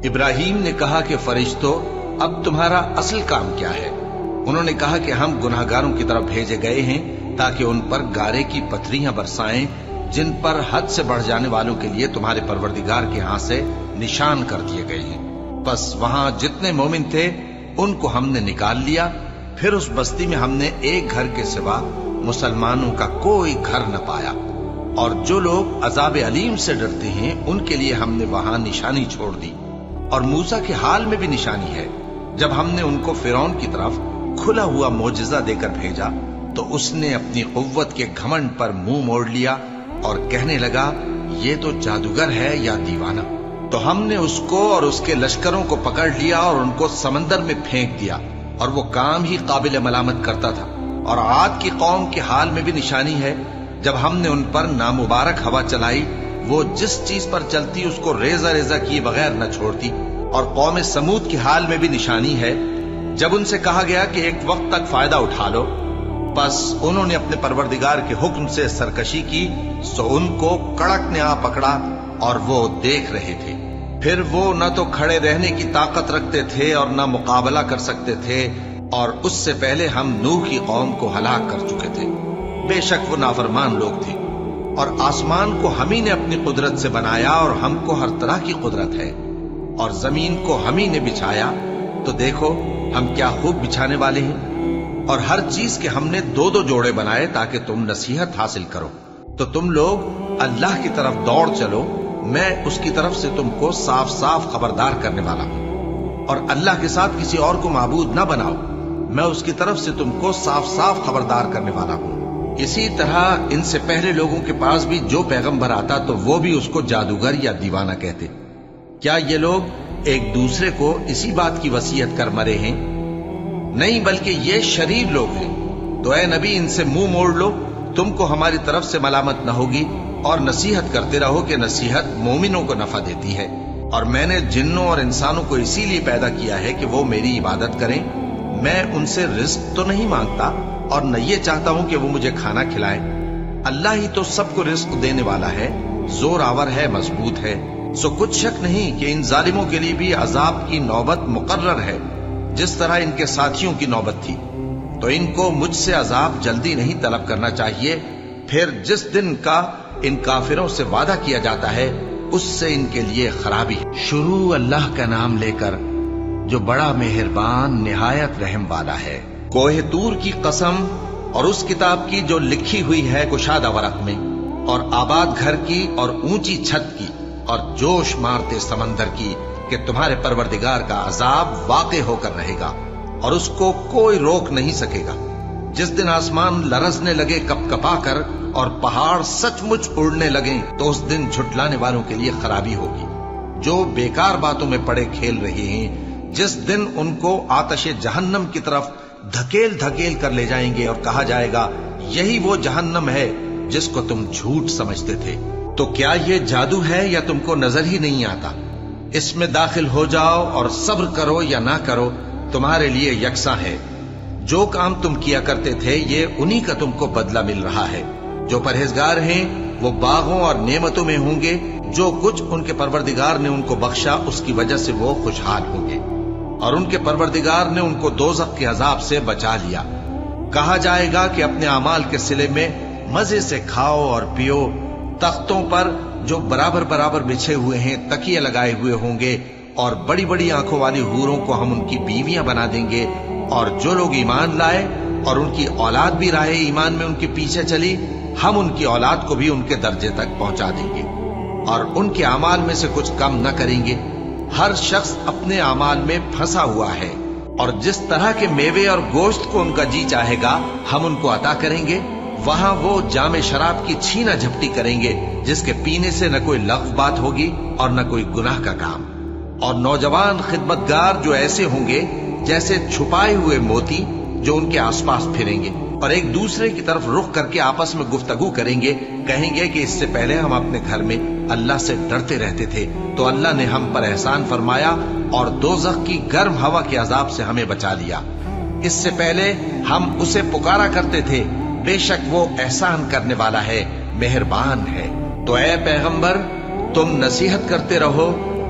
ابراہیم نے کہا کہ فرشتوں، اب تمہارا اصل کام کیا ہے؟ انہوں نے کہا کہ ہم گناہگاروں کی طرف بھیجے گئے ہیں تاکہ ان پر گارے کی پتھریاں برسائیں جن پر حد سے بڑھ جانے والوں کے لیے تمہارے پروردگار کے ہاں سے نشان کر دیے گئے ہیں۔ بس وہاں جتنے مومن تھے ان کو ہم نے نکال لیا، پھر اس بستی میں ہم نے ایک گھر کے سوا مسلمانوں کا کوئی گھر نہ پایا، اور جو لوگ عذاب علیم سے ڈرتے ہیں ان کے لیے ہم نے وہاں نشانی چھوڑ دی۔ اور موسیٰ کے حال میں بھی نشانی ہے، جب ہم نے ان کو فرعون کی طرف کھلا ہوا معجزہ دے کر بھیجا تو اس نے اپنی قوت کے گھمنڈ پر منہ موڑ لیا اور کہنے لگا یہ تو جادوگر ہے یا دیوانہ۔ تو ہم نے اس کو اور اس کے لشکروں کو پکڑ لیا اور ان کو سمندر میں پھینک دیا، اور وہ کام ہی قابل ملامت کرتا تھا۔ اور عاد کی قوم کے حال میں بھی نشانی ہے، جب ہم نے ان پر نامبارک ہوا چلائی، وہ جس چیز پر چلتی اس کو ریزہ ریزہ کیے بغیر نہ چھوڑتی۔ اور قوم سمود کے حال میں بھی نشانی ہے، جب ان سے کہا گیا کہ ایک وقت تک فائدہ اٹھا لو، بس انہوں نے اپنے پروردگار کے حکم سے سرکشی کی، سو ان کو کڑک نے آ پکڑا اور وہ دیکھ رہے تھے۔ پھر وہ نہ تو کھڑے رہنے کی طاقت رکھتے تھے اور نہ مقابلہ کر سکتے تھے، اور اس سے پہلے ہم نوح کی قوم کو ہلاک کر چکے تھے۔ بے شک وہ نافرمان لوگ تھے۔ اور آسمان کو ہم ہی نے اپنی قدرت سے بنایا، اور ہم کو ہر طرح کی قدرت ہے، اور زمین کو ہم ہی نے بچھایا، تو دیکھو ہم کیا خوب بچھانے والے ہیں۔ اور ہر چیز کے ہم نے دو دو جوڑے بنائے تاکہ تم نصیحت حاصل کرو۔ تو تم لوگ اللہ کی طرف دوڑ چلو، میں اس کی طرف سے تم کو صاف صاف خبردار کرنے والا ہوں۔ اور اللہ کے ساتھ کسی اور کو معبود نہ بناؤ، میں اس کی طرف سے تم کو صاف صاف خبردار کرنے والا ہوں۔ اسی طرح ان سے پہلے لوگوں کے پاس بھی جو پیغمبر آتا تو وہ بھی اس کو جادوگر یا دیوانہ کہتے۔ کیا یہ لوگ ایک دوسرے کو اسی بات کی وصیت کر مرے ہیں؟ نہیں، بلکہ یہ شریر لوگ ہیں۔ تو اے نبی ان سے منہ موڑ لو، تم کو ہماری طرف سے ملامت نہ ہوگی، اور نصیحت کرتے رہو کہ نصیحت مومنوں کو نفع دیتی ہے۔ اور میں نے جنوں اور انسانوں کو اسی لیے پیدا کیا ہے کہ وہ میری عبادت کریں۔ میں ان سے رزق تو نہیں مانگتا، اور نہ یہ چاہتا ہوں کہ وہ مجھے کھانا کھلائیں۔ اللہ ہی تو سب کو رزق دینے والا ہے، زور آور ہے، مضبوط ہے۔ سو کچھ شک نہیں کہ ان ظالموں کے لیے بھی عذاب کی نوبت مقرر ہے، جس طرح ان کے ساتھیوں کی نوبت تھی۔ تو ان کو مجھ سے عذاب جلدی نہیں طلب کرنا چاہیے، پھر جس دن کا ان کافروں سے وعدہ کیا جاتا ہے اس سے ان کے لیے خرابی۔ شروع اللہ کا نام لے کر جو بڑا مہربان نہایت رحم والا ہے۔ کوہ طور کی قسم، اور اس کتاب کی جو لکھی ہوئی ہے کشادہ ورق میں، اور آباد گھر کی اور اونچی چھت کی، اور جوش مارتے سمندر کی، کہ تمہارے پروردگار کا عذاب واقع ہو کر رہے گا اور اس کو کوئی روک نہیں سکے گا۔ جس دن آسمان لرزنے لگے کپ کپا کر اور پہاڑ سچ مچ اڑنے لگیں، تو اس دن جھٹلانے والوں کے لیے خرابی ہوگی جو بیکار باتوں میں پڑے کھیل رہے ہیں۔ جس دن ان کو آتش جہنم کی طرف دھکیل دھکیل کر لے جائیں گے اور کہا جائے گا یہی وہ جہنم ہے جس کو تم جھوٹ سمجھتے تھے۔ تو کیا یہ جادو ہے یا تم کو نظر ہی نہیں آتا؟ اس میں داخل ہو جاؤ اور صبر کرو یا نہ کرو، تمہارے لیے یکساں ہے۔ جو کام تم کیا کرتے تھے یہ انہی کا تم کو بدلہ مل رہا ہے۔ جو پرہیزگار ہیں وہ باغوں اور نعمتوں میں ہوں گے، جو کچھ ان کے پروردگار نے ان کو بخشا اس کی وجہ سے وہ خوشحال ہوں گے، اور ان کے پروردگار نے ان کو دوزخ کے عذاب سے بچا لیا۔ کہا جائے گا کہ اپنے اعمال کے صلے میں مزے سے کھاؤ اور پیو، تختوں پر جو برابر برابر بچھے ہوئے ہیں تکیے لگائے ہوئے ہوں گے، اور بڑی بڑی آنکھوں والی حوروں کو ہم ان کی بیویاں بنا دیں گے۔ اور جو لوگ ایمان لائے اور ان کی اولاد بھی راہ ایمان میں ان کے پیچھے چلی، ہم ان کی اولاد کو بھی ان کے درجے تک پہنچا دیں گے، اور ان کے اعمال میں سے کچھ کم نہ کریں گے۔ ہر شخص اپنے اعمال میں پھنسا ہوا ہے، اور جس طرح کے میوے اور گوشت کو ان کا جی چاہے گا ہم ان کو عطا کریں گے۔ وہاں وہ جام شراب کی چھینا جھپٹی کریں گے، جس کے پینے سے نہ کوئی لغو بات ہوگی اور نہ کوئی گناہ کا کام۔ اور نوجوان خدمتگار جو ایسے ہوں گے جیسے چھپائے ہوئے موتی، جو ان کے آس پاس پھریں گے اور ایک دوسرے کی طرف رخ کر کے آپس میں گفتگو کریں گے، کہیں گے کہ اس سے پہلے ہم اپنے گھر میں اللہ سے ڈرتے رہتے تھے، تو اللہ نے ہم پر احسان فرمایا اور دوزخ کی گرم ہوا کے عذاب سے ہمیں بچا لیا۔ اس سے پہلے ہم اسے پکارا کرتے تھے، بے شک وہ احسان کرنے والا ہے، مہربان ہے۔ تو اے پیغمبر، تم نصیحت کرتے رہو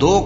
2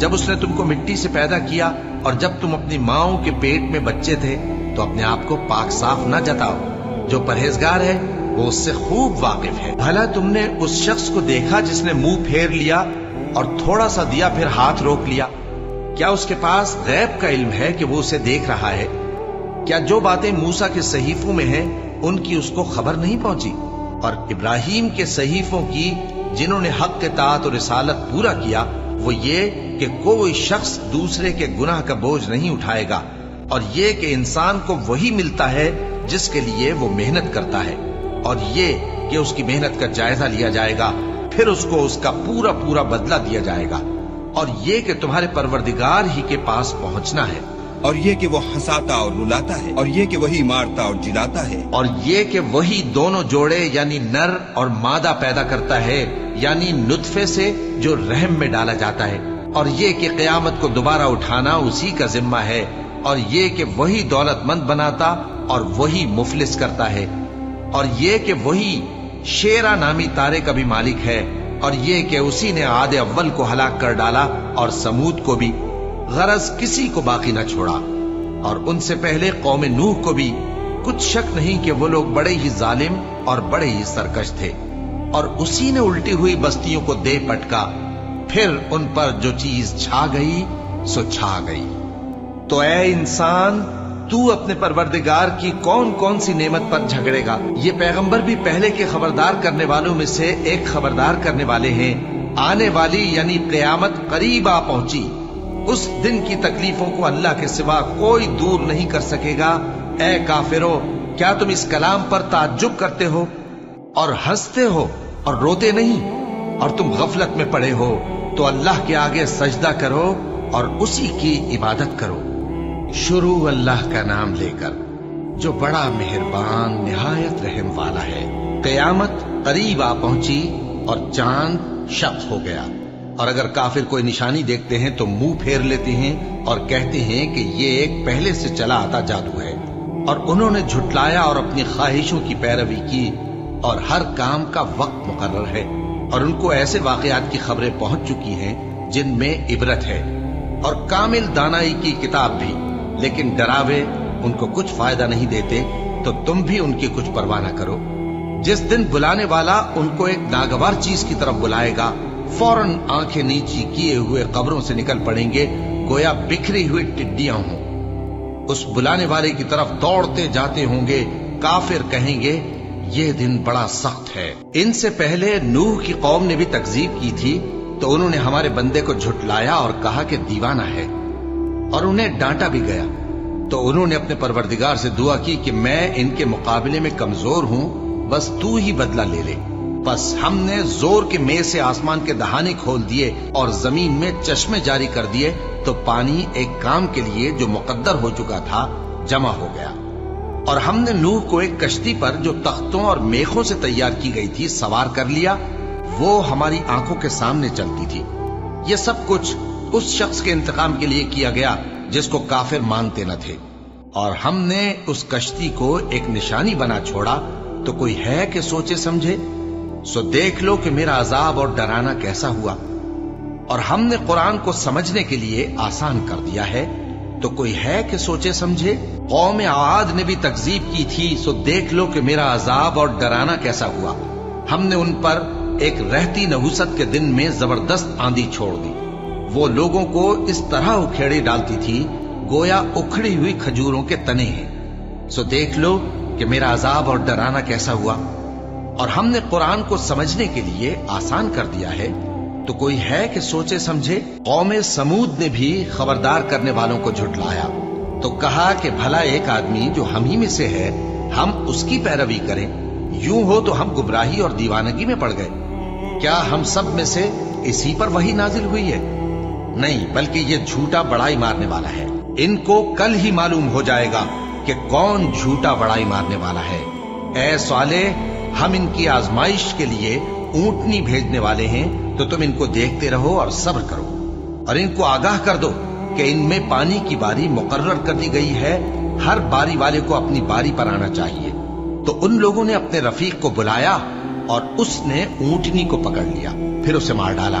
جب اس نے تم کو مٹی سے پیدا کیا اور جب تم اپنی ماؤں کے پیٹ میں بچے تھے تو اپنے آپ کو پاک صاف نہ جتاؤ۔ جو پرہیزگار ہے وہ اس سے خوب واقف ہے۔ بھلا تم نے اس شخص کو دیکھا جس نے منہ پھیر لیا اور تھوڑا سا دیا پھر ہاتھ روک لیا؟ کیا اس کے پاس غیب کا علم ہے کہ وہ اسے دیکھ رہا ہے؟ کیا جو باتیں موسیٰ کے صحیفوں میں ہیں ان کی اس کو خبر نہیں پہنچی؟ اور ابراہیم کے صحیفوں کی جنہوں نے حق اطاعت اور رسالت پورا کیا وہ یہ کہ کوئی شخص دوسرے کے گناہ کا بوجھ نہیں اٹھائے گا، اور یہ کہ انسان کو وہی ملتا ہے جس کے لیے وہ محنت کرتا ہے، اور یہ کہ اس کی محنت کا جائزہ لیا جائے گا، پھر اس کو اس کا پورا پورا بدلہ دیا جائے گا، اور یہ کہ تمہارے پروردگار ہی کے پاس پہنچنا ہے، اور یہ کہ وہ ہنساتا اور رلاتا ہے، اور یہ کہ وہی مارتا اور جلاتا ہے، اور یہ کہ وہی دونوں جوڑے یعنی نر اور مادہ پیدا کرتا ہے، یعنی نطفے سے جو رحم میں ڈالا جاتا ہے، اور یہ کہ قیامت کو دوبارہ اٹھانا اسی کا ذمہ ہے، اور یہ کہ وہی دولت مند بناتا اور وہی مفلس کرتا ہے، اور یہ کہ وہی شیرا نامی تارے کا بھی مالک ہے، اور یہ کہ اسی نے عاد اول کو ہلاک کر ڈالا اور سمود کو بھی، غرض کسی کو باقی نہ چھوڑا، اور ان سے پہلے قوم نوح کو بھی۔ کچھ شک نہیں کہ وہ لوگ بڑے ہی ظالم اور بڑے ہی سرکش تھے، اور اسی نے الٹی ہوئی بستیوں کو دے پٹکا، پھر ان پر جو چیز چھا گئی سو چھا گئی۔ تو اے انسان، تو اپنے پروردگار کی کون کون سی نعمت پر جھگڑے گا؟ یہ پیغمبر بھی پہلے کے خبردار کرنے والوں میں سے ایک خبردار کرنے والے ہیں۔ آنے والی یعنی قیامت قریب آ پہنچی، اس دن کی تکلیفوں کو اللہ کے سوا کوئی دور نہیں کر سکے گا۔ اے کافرو، کیا تم اس کلام پر تعجب کرتے ہو اور ہنستے ہو اور روتے نہیں؟ اور تم غفلت میں پڑے ہو تو اللہ کے آگے سجدہ کرو اور اسی کی عبادت کرو۔ شروع اللہ کا نام لے کر جو بڑا مہربان نہایت رحم والا ہے۔ قیامت قریب آ پہنچی اور چاند شق ہو گیا، اور اگر کافر کوئی نشانی دیکھتے ہیں تو منہ پھیر لیتے ہیں اور کہتے ہیں کہ یہ ایک پہلے سے چلا آتا جادو ہے، اور انہوں نے جھٹلایا اور اپنی خواہشوں کی پیروی کی، اور ہر کام کا وقت مقرر ہے، اور ان کو ایسے واقعات کی خبریں پہنچ چکی ہیں جن میں عبرت ہے، اور کامل دانائی کی کتاب بھی، لیکن ڈراوے ان کو کچھ فائدہ نہیں دیتے، تو تم بھی ان کی کچھ پرواہ نہ کرو۔ جس دن بلانے والا ان کو ایک ناگوار چیز کی طرف بلائے گا، فوراً آنکھیں نیچی کیے ہوئے قبروں سے نکل پڑیں گے گویا بکھری ہوئی ٹڈیاں ہوں۔ اس بلانے والے کی طرف دوڑتے جاتے ہوں گے۔ کافر کہیں گے یہ دن بڑا سخت ہے۔ ان سے پہلے نوح کی قوم نے بھی تکذیب کی تھی، تو انہوں نے ہمارے بندے کو جھٹلایا اور کہا کہ دیوانہ ہے، اور انہیں ڈانٹا بھی گیا۔ تو انہوں نے اپنے پروردگار سے دعا کی کہ میں ان کے مقابلے میں کمزور ہوں، بس تو ہی بدلہ لے لے۔ بس ہم نے زور کے مے سے آسمان کے دہانے کھول دیے اور زمین میں چشمے جاری کر دیے، تو پانی ایک کام کے لیے جو مقدر ہو چکا تھا جمع ہو گیا۔ اور ہم نے نوح کو ایک کشتی پر جو تختوں اور میخوں سے تیار کی گئی تھی سوار کر لیا، وہ ہماری آنکھوں کے سامنے چلتی تھی۔ یہ سب کچھ اس شخص کے انتقام کے لیے کیا گیا جس کو کافر مانتے نہ تھے۔ اور ہم نے اس کشتی کو ایک نشانی بنا چھوڑا، تو کوئی ہے کہ سوچے سمجھے؟ سو دیکھ لو کہ میرا عذاب اور ڈرانا کیسا ہوا۔ اور ہم نے قرآن کو سمجھنے کے لیے آسان کر دیا ہے، تو کوئی ہے کہ سوچے سمجھے؟ قوم عاد نے بھی تکذیب کی تھی، سو دیکھ لو کہ میرا عذاب اور ڈرانا کیسا ہوا۔ ہم نے ان پر ایک رہتی نحوست کے دن میں زبردست آندھی چھوڑ دی، وہ لوگوں کو اس طرح اکھیڑی ڈالتی تھی گویا اکھڑی ہوئی کھجوروں کے تنے ہیں۔ سو دیکھ لو کہ میرا عذاب اور ڈرانا کیسا ہوا۔ اور ہم نے قرآن کو سمجھنے کے لیے آسان کر دیا ہے، تو کوئی ہے کہ سوچے سمجھے؟ قوم سمود نے بھی خبردار کرنے والوں کو جھٹلایا، تو کہا کہ بھلا ایک آدمی جو ہم ہی میں سے ہے ہم اس کی پیروی کریں، یوں ہو تو ہم گمراہی اور دیوانگی میں پڑ گئے۔ کیا ہم سب میں سے اسی پر وحی نازل ہوئی ہے؟ نہیں، بلکہ یہ جھوٹا بڑائی مارنے والا ہے۔ ان کو کل ہی معلوم ہو جائے گا کہ کون جھوٹا بڑائی مارنے والا ہے۔ اے صالح، ہم ان کی آزمائش کے لیے اونٹنی بھیجنے والے ہیں، تو تم ان کو دیکھتے رہو اور صبر کرو، اور ان کو آگاہ کر دو کہ ان میں پانی کی باری مقرر کر دی گئی ہے، ہر باری والے کو اپنی باری پر آنا چاہیے۔ تو ان لوگوں نے اپنے رفیق کو بلایا اور اس نے اونٹنی کو پکڑ لیا، پھر اسے مار ڈالا۔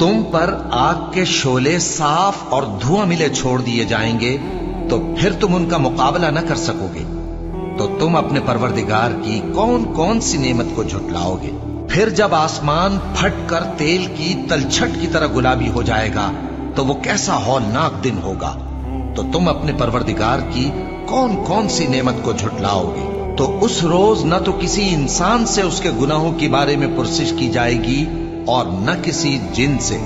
تم پر آگ کے شعلے صاف اور دھواں ملے چھوڑ دیے جائیں گے تو پھر تم ان کا مقابلہ نہ کر سکو گے. تو تم اپنے پروردگار کی کون کون سی نعمت کو جھٹلاؤ گے؟ پھر جب آسمان پھٹ کر تیل کی تلچھٹ کی طرح گلابی ہو جائے گا تو وہ کیسا ہولناک دن ہوگا. تو تم اپنے پروردگار کی کون کون سی نعمت کو جھٹلاؤ گے؟ تو اس روز نہ تو کسی انسان سے اس کے گناہوں کے بارے میں پرسش کی جائے گی اور نہ کسی جن سے.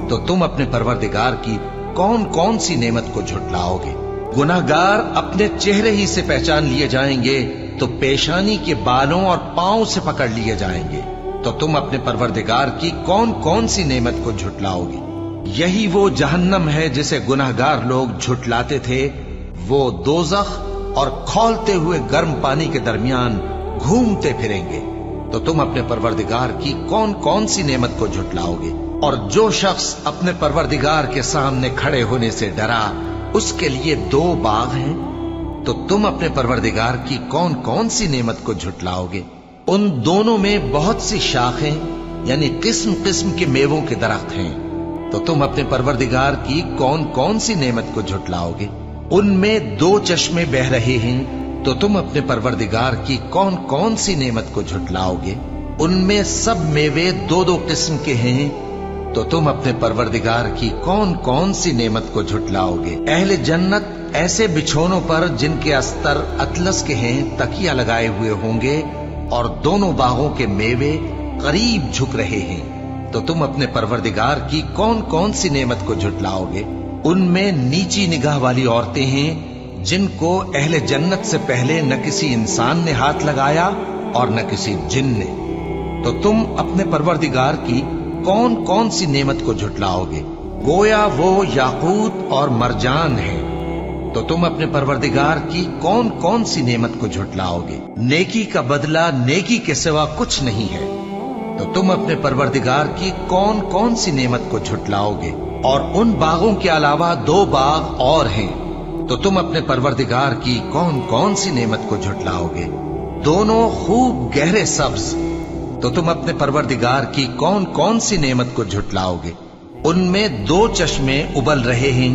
تو تم اپنے پروردگار کی کون کون سی نعمت کو جھٹلاؤ گے؟ گناہگار اپنے چہرے ہی سے پہچان لیے جائیں گے تو پیشانی کے بالوں اور پاؤں سے پکڑ لیے جائیں گے. تو تم اپنے پروردگار کی کون کون سی نعمت کو جھٹلاؤ گے؟ یہی وہ جہنم ہے جسے گناہگار لوگ جھٹلاتے تھے. وہ دوزخ اور کھولتے ہوئے گرم پانی کے درمیان گھومتے پھریں گے. تو تم اپنے پروردگار کی کون کون سی نعمت کو جھٹلاؤ گے؟ اور جو شخص اپنے پروردگار کے سامنے کھڑے ہونے سے ڈرا اس کے لیے 2 باغ ہیں. تو تم اپنے پروردگار کی کون کون سی نعمت کو جھٹلاؤ گے؟ ان دونوں میں بہت سی شاخیں یعنی قسم قسم کے میووں کے درخت ہیں. تو تم اپنے پروردگار کی کون کون سی نعمت کو جھٹلاؤ گے؟ ان میں 2 چشمے بہ رہے ہیں. تو تم اپنے پروردگار کی کون کون سی نعمت کو جھٹلاؤ گے؟ ان میں سب میوے 2 قسم کے ہیں. تو تم اپنے پروردگار کی کون کون سی نعمت کو جھٹلاؤ گے؟ اہل جنت ایسے بچھونوں پر جن کے استر اطلس کے ہیں تکیہ لگائے ہوئے ہوں گے اور دونوں باغوں کے میوے قریب جھک رہے ہیں. تو تم اپنے پروردگار کی کون کون سی نعمت کو جھٹلاؤ گے؟ ان میں نیچی نگاہ والی عورتیں ہیں جن کو اہل جنت سے پہلے نہ کسی انسان نے ہاتھ لگایا اور نہ کسی جن نے. تو تم اپنے پروردگار کی کون کون سی نعمت کو جھٹلاؤ گے؟ گویا وہ یاقوت اور مرجان ہیں. تو تم اپنے پروردگار کی کون کون سی نعمت کو جھٹلاؤ گے؟ نیکی کا بدلہ نیکی کے سوا کچھ نہیں ہے. تو تم اپنے پروردگار کی کون کون سی نعمت کو جھٹلاؤ گے؟ اور ان باغوں کے علاوہ 2 باغ اور ہیں. تو تم اپنے پروردگار کی کون کون سی نعمت کو جھٹلاؤ گے؟ دونوں خوب گہرے سبز. تو تم اپنے پروردگار کی کون کون سی نعمت کو جھٹلاؤ گے؟ ان میں 2 چشمے ابل رہے ہیں.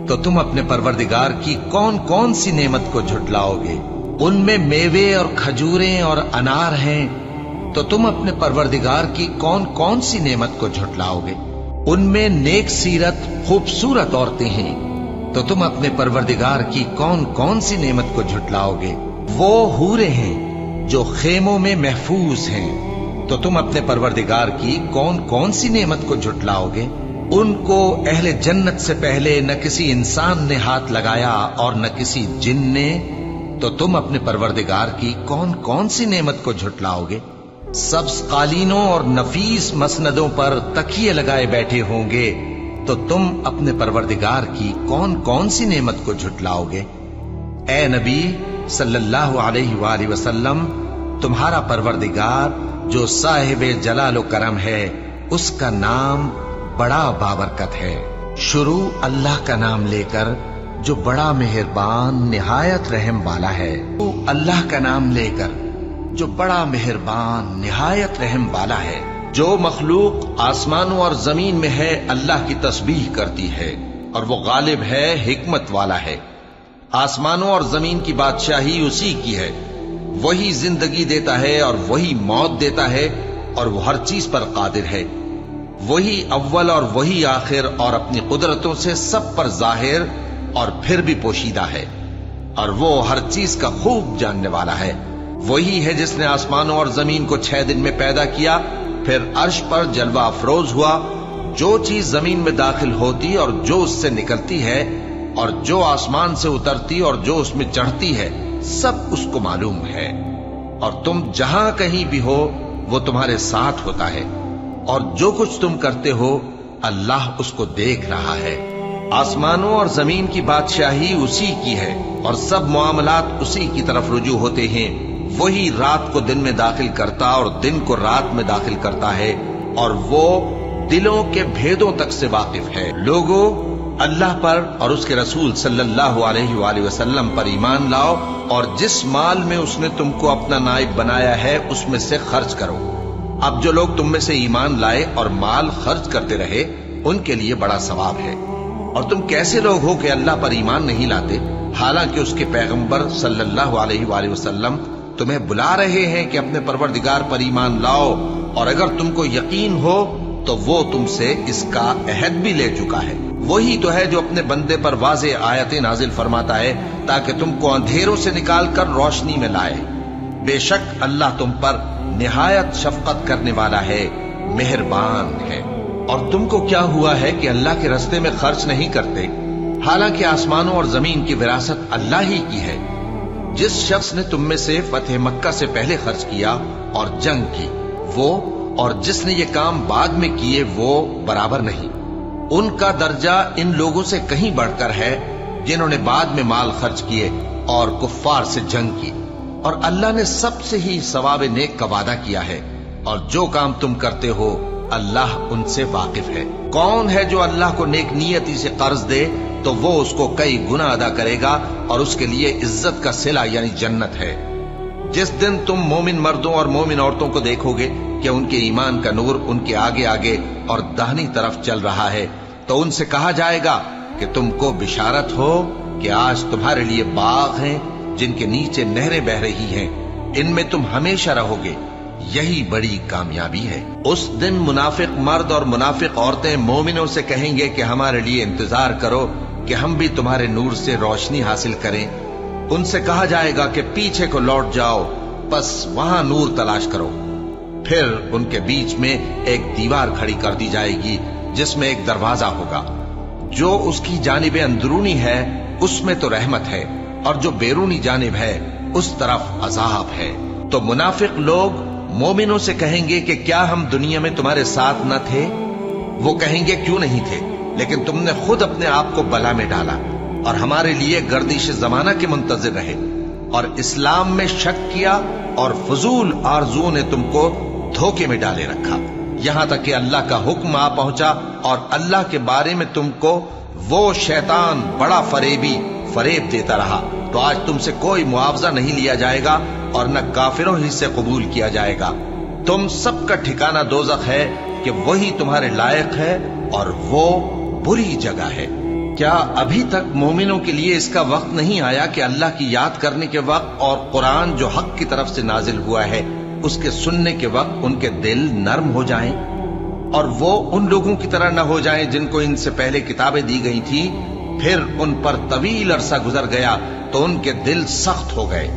تو تم اپنے پروردگار کی کون کون سی نعمت کو جھٹلاؤ گے؟ ان میں میوے اور کھجوریں اور انار ہیں. تو تم اپنے پروردگار کی کون کون سی نعمت کو جھٹلاؤ گے؟ ان میں نیک سیرت خوبصورت عورتیں ہیں. تو تم اپنے پروردگار کی کون کون سی نعمت کو جھٹلاؤ گے؟ وہ حوریں ہیں جو خیموں میں محفوظ ہیں. تو تم اپنے پروردگار کی کون کون سی نعمت کو جھٹلاؤ گے؟ ان کو اہل جنت سے پہلے نہ کسی انسان نے ہاتھ لگایا اور نہ کسی جن نے. تو تم اپنے پروردگار کی کون کون سی نعمت کو جھٹلاؤ گے؟ سبز قالینوں اور نفیس مسندوں پر تکیے لگائے بیٹھے ہوں گے. تو تم اپنے پروردگار کی کون کون سی نعمت کو جھٹلاؤ گے؟ اے نبی صلی اللہ علیہ وآلہ وسلم، تمہارا پروردگار جو صاحب جلال و کرم ہے اس کا نام بڑا بابرکت ہے. شروع اللہ کا نام لے کر جو بڑا مہربان نہایت رحم والا ہے. اللہ کا نام لے کر جو بڑا مہربان نہایت رحم والا ہے. جو مخلوق آسمانوں اور زمین میں ہے اللہ کی تسبیح کرتی ہے اور وہ غالب ہے، حکمت والا ہے. آسمانوں اور زمین کی بادشاہی اسی کی ہے. وہی زندگی دیتا ہے اور وہی موت دیتا ہے اور وہ ہر چیز پر قادر ہے. وہی اول اور وہی آخر اور اپنی قدرتوں سے سب پر ظاہر اور پھر بھی پوشیدہ ہے. اور وہ ہر چیز کا خوب جاننے والا ہے. وہی ہے جس نے آسمانوں اور زمین کو 6 دن میں پیدا کیا، پھر عرش پر جلوہ افروز ہوا. جو چیز زمین میں داخل ہوتی اور جو اس سے نکلتی ہے اور جو آسمان سے اترتی اور جو اس میں چڑھتی ہے، سب اس کو معلوم ہے. اور تم جہاں کہیں بھی ہو وہ تمہارے ساتھ ہوتا ہے، اور جو کچھ تم کرتے ہو اللہ اس کو دیکھ رہا ہے. آسمانوں اور زمین کی بادشاہی اسی کی ہے اور سب معاملات اسی کی طرف رجوع ہوتے ہیں. وہی رات کو دن میں داخل کرتا اور دن کو رات میں داخل کرتا ہے، اور وہ دلوں کے بھیدوں تک سے واقف ہے. لوگو، اللہ پر اور اس کے رسول صلی اللہ علیہ وآلہ وسلم پر ایمان لاؤ، اور جس مال میں اس نے تم کو اپنا نائب بنایا ہے اس میں سے خرچ کرو. اب جو لوگ تم میں سے ایمان لائے اور مال خرچ کرتے رہے ان کے لیے بڑا ثواب ہے۔ اور تم کیسے لوگ ہو کہ اللہ پر ایمان نہیں لاتے، حالانکہ اس کے پیغمبر صلی اللہ علیہ وآلہ وسلم تمہیں بلا رہے ہیں کہ اپنے پروردگار پر ایمان لاؤ، اور اگر تم کو یقین ہو تو وہ تم سے اس کا عہد بھی لے چکا ہے۔ وہی تو ہے جو اپنے بندے پر واضح آیتیں نازل فرماتا ہے تاکہ تم کو اندھیروں سے نکال کر روشنی میں لائے۔ بے شک اللہ تم پر نہایت شفقت کرنے والا ہے، مہربان ہے۔ اور تم کو کیا ہوا ہے کہ اللہ کے راستے میں خرچ نہیں کرتے، حالانکہ آسمانوں اور زمین کی وراثت اللہ ہی کی ہے۔ جس شخص نے تم میں سے فتح مکہ سے پہلے خرچ کیا اور جنگ کی، وہ اور جس نے یہ کام بعد میں کیے وہ برابر نہیں۔ ان کا درجہ ان لوگوں سے کہیں بڑھ کر ہے جنہوں نے بعد میں مال خرچ کیے اور کفار سے جنگ کی، اور اللہ نے سب سے ہی ثواب نیک کا وعدہ کیا ہے، اور جو کام تم کرتے ہو اللہ ان سے واقف ہے۔ کون ہے جو اللہ کو نیک نیتی سے قرض دے تو وہ اس کو کئی گنا ادا کرے گا، اور اس کے لیے عزت کا صلہ یعنی جنت ہے۔ جس دن تم مومن مردوں اور مومن عورتوں کو دیکھو گے کہ ان کے ایمان کا نور ان کے آگے آگے اور داہنی طرف چل رہا ہے، تو ان سے کہا جائے گا کہ تم کو بشارت ہو کہ آج تمہارے لیے باغ ہیں جن کے نیچے نہریں بہ رہی ہیں، ان میں تم ہمیشہ رہو گے، یہی بڑی کامیابی ہے۔ اس دن منافق مرد اور منافق عورتیں مومنوں سے کہیں گے کہ ہمارے لیے انتظار کرو کہ ہم بھی تمہارے نور سے روشنی حاصل کریں۔ ان سے کہا جائے گا کہ پیچھے کو لوٹ جاؤ، بس وہاں نور تلاش کرو۔ پھر ان کے بیچ میں ایک دیوار کھڑی کر دی جائے گی جس میں ایک دروازہ ہوگا، جو اس کی جانب اندرونی ہے اس میں تو رحمت ہے، اور جو بیرونی جانب ہے اس طرف عذاب ہے۔ تو منافق لوگ مومنوں سے کہیں گے کہ کیا ہم دنیا میں تمہارے ساتھ نہ تھے؟ وہ کہیں گے کیوں نہیں تھے، لیکن تم نے خود اپنے آپ کو بلا میں ڈالا اور ہمارے لیے گردش زمانہ کے منتظر رہے، اور اسلام میں شک کیا، اور فضول آرزو نے تم کو دھوکے میں ڈالے رکھا، یہاں تک کہ اللہ کا حکم آ پہنچا اور اللہ کے بارے میں تم کو وہ شیطان بڑا فریب دیتا رہا۔ تو آج تم سے کوئی معاوضہ نہیں لیا جائے گا اور نہ کافروں ہی سے قبول کیا جائے گا۔ تم سب کا ٹھکانہ دوزخ ہے کہ وہی تمہارے لائق ہے، اور وہ بری جگہ ہے۔ کیا ابھی تک مومنوں کے لیے اس کا وقت نہیں آیا کہ اللہ کی یاد کرنے کے وقت اور قرآن جو حق کی طرف سے نازل ہوا ہے اس کے سننے کے وقت ان کے دل نرم ہو جائیں، اور وہ ان لوگوں کی طرح نہ ہو جائیں جن کو ان سے پہلے کتابیں دی گئی تھی، پھر ان پر طویل عرصہ گزر گیا تو ان کے دل سخت ہو گئے،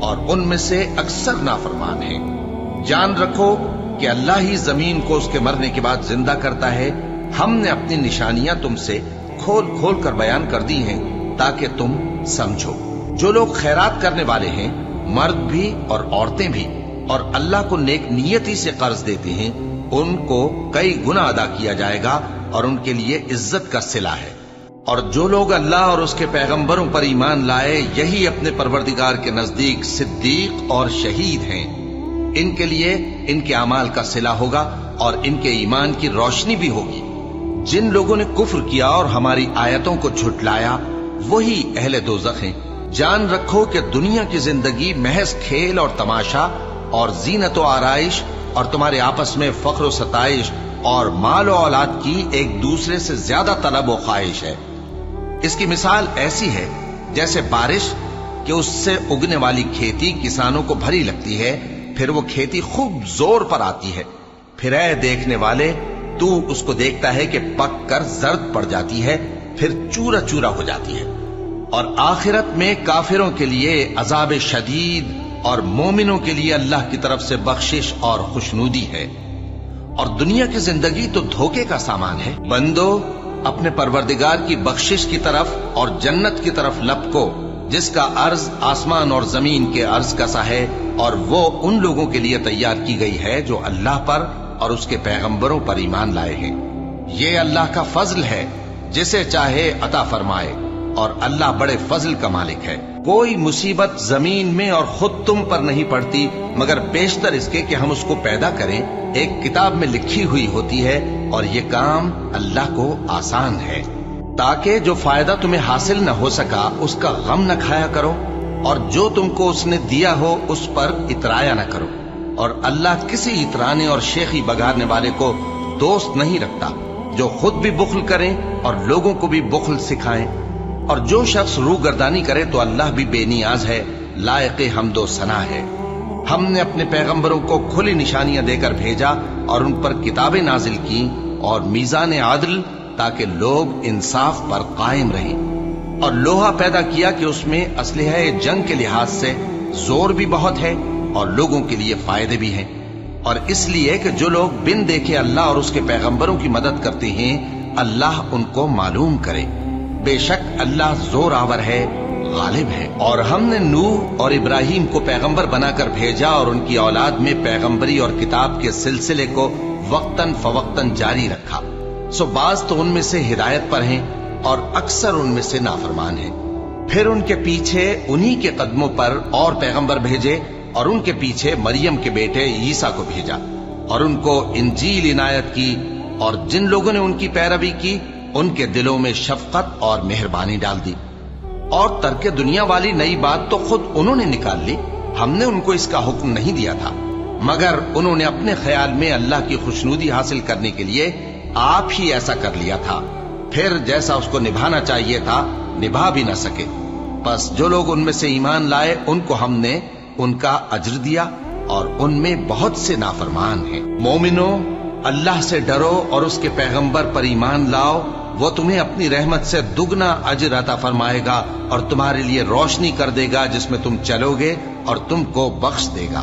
اور ان میں سے اکثر نافرمان ہیں۔ جان رکھو کہ اللہ ہی زمین کو اس کے مرنے کے بعد زندہ کرتا ہے۔ ہم نے اپنی نشانیاں تم سے کھول کھول کر بیان کر دی ہیں تاکہ تم سمجھو۔ جو لوگ خیرات کرنے والے ہیں، مرد بھی اور عورتیں بھی، اور اللہ کو نیک نیتی سے قرض دیتے ہیں، ان کو کئی گنا ادا کیا جائے گا اور ان کے لیے عزت کا صلہ ہے۔ اور جو لوگ اللہ اور اس کے پیغمبروں پر ایمان لائے، یہی اپنے پروردگار کے نزدیک صدیق اور شہید ہیں۔ ان کے لیے ان کے اعمال کا صلہ ہوگا اور ان کے ایمان کی روشنی بھی ہوگی۔ جن لوگوں نے کفر کیا اور ہماری آیتوں کو جھٹلایا وہی اہل دوزخ ہیں۔ جان رکھو کہ دنیا کی زندگی محض کھیل اور تماشا اور زینت و آرائش اور تمہارے آپس میں فخر و ستائش اور مال و اولاد کی ایک دوسرے سے زیادہ طلب و خواہش ہے۔ اس کی مثال ایسی ہے جیسے بارش کہ اس سے اگنے والی کھیتی کسانوں کو بھری لگتی ہے، پھر وہ کھیتی خوب زور پر آتی ہے، پھر اے دیکھنے والے تو اس کو دیکھتا ہے کہ پک کر زرد پڑ جاتی ہے، پھر چورا چورا ہو جاتی ہے۔ اور آخرت میں کافروں کے لیے عذاب شدید اور مومنوں کے لیے اللہ کی طرف سے بخشش اور خوشنودی ہے۔ اور دنیا کی زندگی تو دھوکے کا سامان ہے۔ بندو اپنے پروردگار کی بخشش کی طرف اور جنت کی طرف لپکو جس کا عرض آسمان اور زمین کے عرض کا سا ہے، اور وہ ان لوگوں کے لیے تیار کی گئی ہے جو اللہ پر اور اس کے پیغمبروں پر ایمان لائے ہیں۔ یہ اللہ کا فضل ہے، جسے چاہے عطا فرمائے، اور اللہ بڑے فضل کا مالک ہے۔ کوئی مصیبت زمین میں اور خود تم پر نہیں پڑتی مگر بیشتر اس کے کہ ہم اس کو پیدا کریں ایک کتاب میں لکھی ہوئی ہوتی ہے، اور یہ کام اللہ کو آسان ہے۔ تاکہ جو فائدہ تمہیں حاصل نہ ہو سکا اس کا غم نہ کھایا کرو، اور جو تم کو اس نے دیا ہو اس پر اترایا نہ کرو۔ اور اللہ کسی اترانے اور شیخی بگارنے والے کو دوست نہیں رکھتا جو خود بھی بخل کریں اور لوگوں کو بھی بخل سکھائیں. اور جو شخص روگردانی کرے تو اللہ بھی بے نیاز ہے، لائق حمد و ثنا ہے. ہم نے اپنے پیغمبروں کو کھلی نشانیاں دے کر بھیجا اور ان پر کتابیں نازل کی اور میزان عدل تاکہ لوگ انصاف پر قائم رہیں. اور لوہا پیدا کیا کہ اس میں اسلحہ جنگ کے لحاظ سے زور بھی بہت ہے اور لوگوں کے لیے فائدے بھی ہیں، اور اس لیے کہ جو لوگ بن دیکھے اللہ اور اس کے پیغمبروں کی مدد کرتے ہیں اللہ ان کو معلوم کرے. بے شک اللہ زور آور ہے، غالب ہے. اور ہم نے نوح اور ابراہیم کو پیغمبر بنا کر بھیجا اور ان کی اولاد میں پیغمبری اور کتاب کے سلسلے کو وقتاً فوقتاً جاری رکھا. سو بعض تو ان میں سے ہدایت پر ہیں اور اکثر ان میں سے نافرمان ہیں. پھر ان کے پیچھے انہی کے قدموں پر اور پیغمبر بھیجے اور ان کے پیچھے مریم کے بیٹے عیسیٰ کو بھیجا اور ان کو انجیل عنایت کی. اور جن لوگوں نے ان کی پیروی کی ان کے دلوں میں شفقت اور مہربانی ڈال دی. اور ترک دنیا والی نئی بات تو خود انہوں نے نکال لی، ہم نے ان کو اس کا حکم نہیں دیا تھا، مگر انہوں نے اپنے خیال میں اللہ کی خوشنودی حاصل کرنے کے لیے آپ ہی ایسا کر لیا تھا. پھر جیسا اس کو نبھانا چاہیے تھا نبھا بھی نہ سکے. بس جو لوگ ان میں سے ایمان لائے ان کو ہم نے ان کا اجر دیا اور ان میں بہت سے نافرمان ہیں. مومنو، اللہ سے ڈرو اور اس کے پیغمبر پر ایمان لاؤ، وہ تمہیں اپنی رحمت سے دگنا اجر عطا فرمائے گا اور تمہارے لیے روشنی کر دے گا جس میں تم چلو گے اور تم کو بخش دے گا.